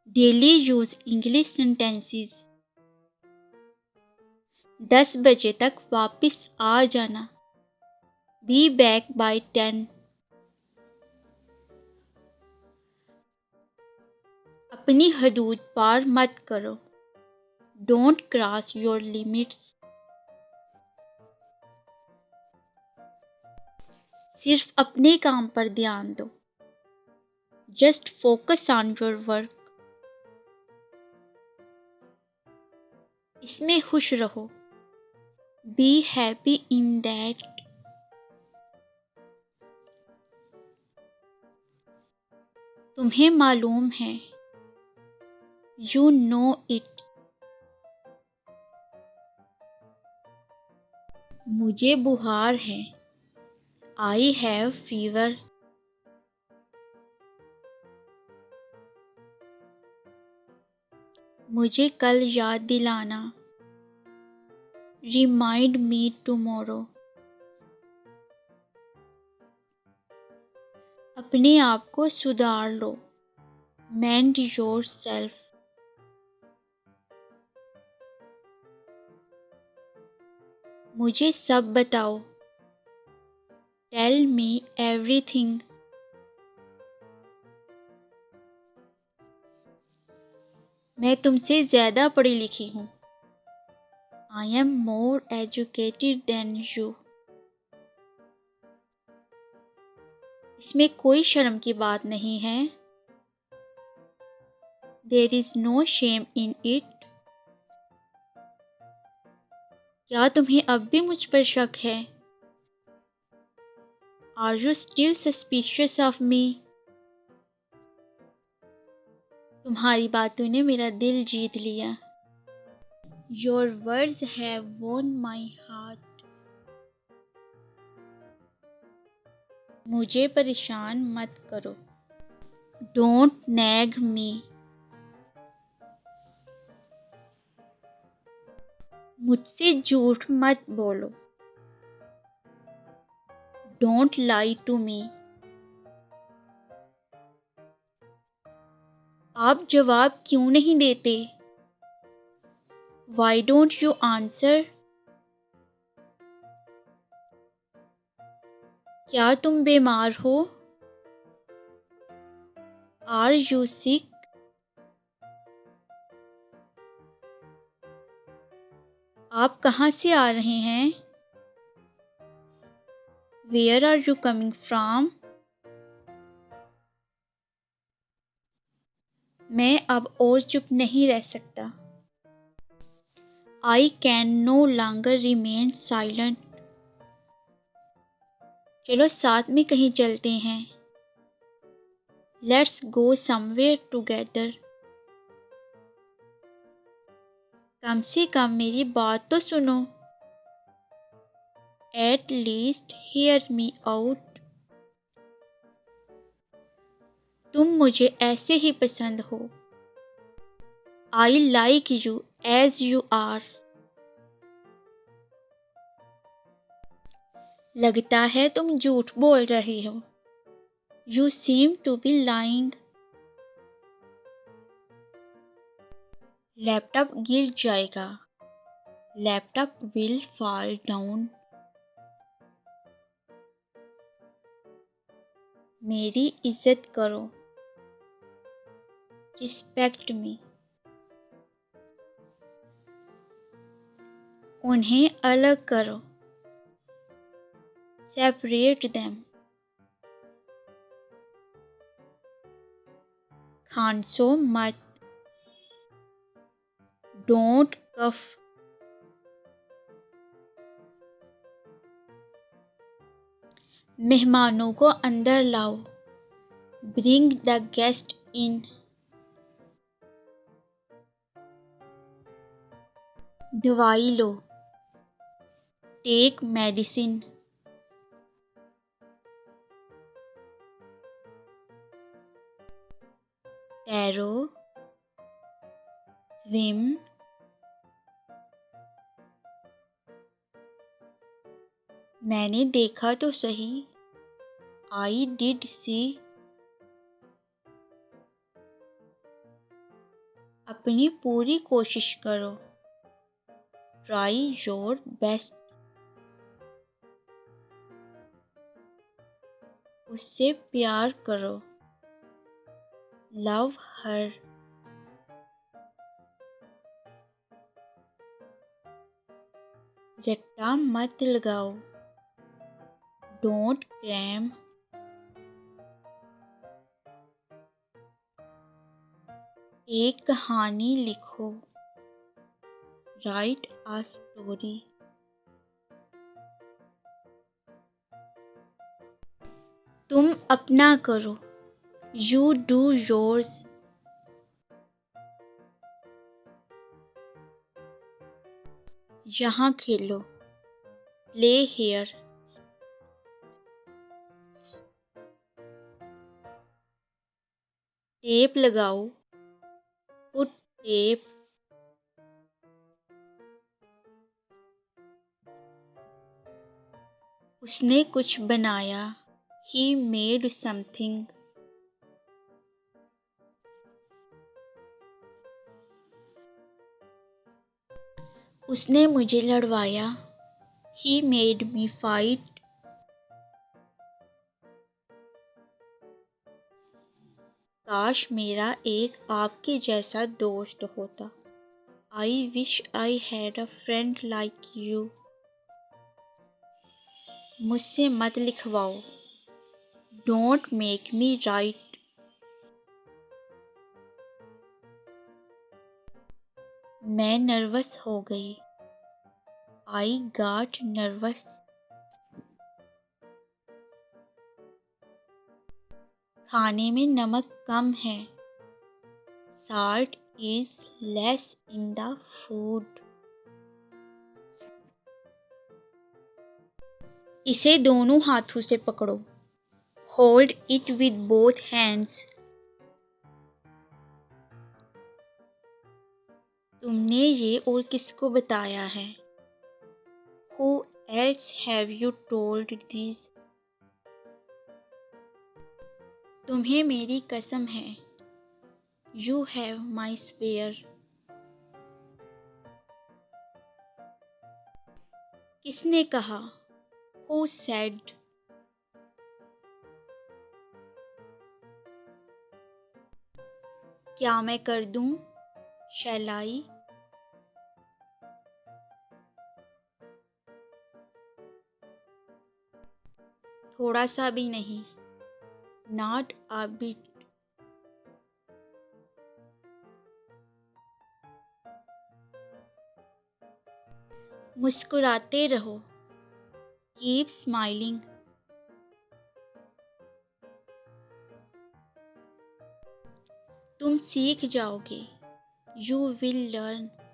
Daily use English sentences. 10 बजे तक वापस आ जाना। Be back by 10। अपनी हदूद पार मत करो। Don't cross your limits. सिर्फ अपने काम पर ध्यान दो। Just focus on your work. इसमें खुश रहो। Be happy in that. तुम्हें मालूम है। You know it. मुझे बुखार है। I have fever. मुझे कल याद दिलाना। Remind me tomorrow. अपने आप को सुधार लो। मेंड योर सेल्फ। मुझे सब बताओ। Tell me everything. मैं तुमसे ज़्यादा पढ़ी लिखी हूँ। I am more educated than you. इसमें कोई शर्म की बात नहीं है। There is no shame in it. क्या तुम्हें अब भी मुझ पर शक है? Are you still suspicious of me? तुम्हारी बातों ने मेरा दिल जीत लिया। योर वर्ड्स हैव वोन माई हार्ट। मुझे परेशान मत करो। Don't nag me. मुझसे झूठ मत बोलो। Don't lie to me. आप जवाब क्यों नहीं देते? Why don't you answer? क्या तुम बीमार हो? Are you sick? आप कहाँ से आ रहे हैं? Where are you coming from? मैं अब और चुप नहीं रह सकता। I can no longer remain silent. चलो साथ में कहीं चलते हैं। Let's go somewhere together. कम से कम मेरी बात तो सुनो। At least hear me out. तुम मुझे ऐसे ही पसंद हो। I like you as you are. लगता है तुम झूठ बोल रही हो। You seem to be lying. Laptop गिर जाएगा। Laptop will fall down. मेरी इज्जत करो। Respect me. उन्हें अलग करो। Separate them. खांसो मत। Don't cough. मेहमानों को अंदर लाओ। Bring the guest in. दवाई लो। Take medicine. तैरो। स्विम। मैंने देखा तो सही। आई डिड सी। अपनी पूरी कोशिश करो। Try your best. उससे प्यार करो। Love her. रट्टा मत लगाओ। Don't cram. एक कहानी लिखो। Write a story. तुम अपना करो। You do yours. यहाँ खेलो। Play here. टेप लगाओ। Put tape. उसने कुछ बनाया। He made something. उसने मुझे लड़वाया। He made me fight. काश मेरा एक आपके जैसा दोस्त होता। I wish I had a friend like you. मुझसे मत लिखवाओ। Don't make me write. मैं नर्वस हो गई। I got nervous. खाने में नमक कम है। Salt is less in the food. इसे दोनों हाथों से पकड़ो। Hold it with both hands. तुमने ये और किसको बताया है? Who else have you told this? तुम्हें मेरी कसम है। You have my swear. किसने कहा? Who said? क्या मैं कर दूं? Shall I? थोड़ा सा भी नहीं। Not a bit. मुस्कुराते रहो। Keep smiling. तुम सीख जाओगे। You will learn.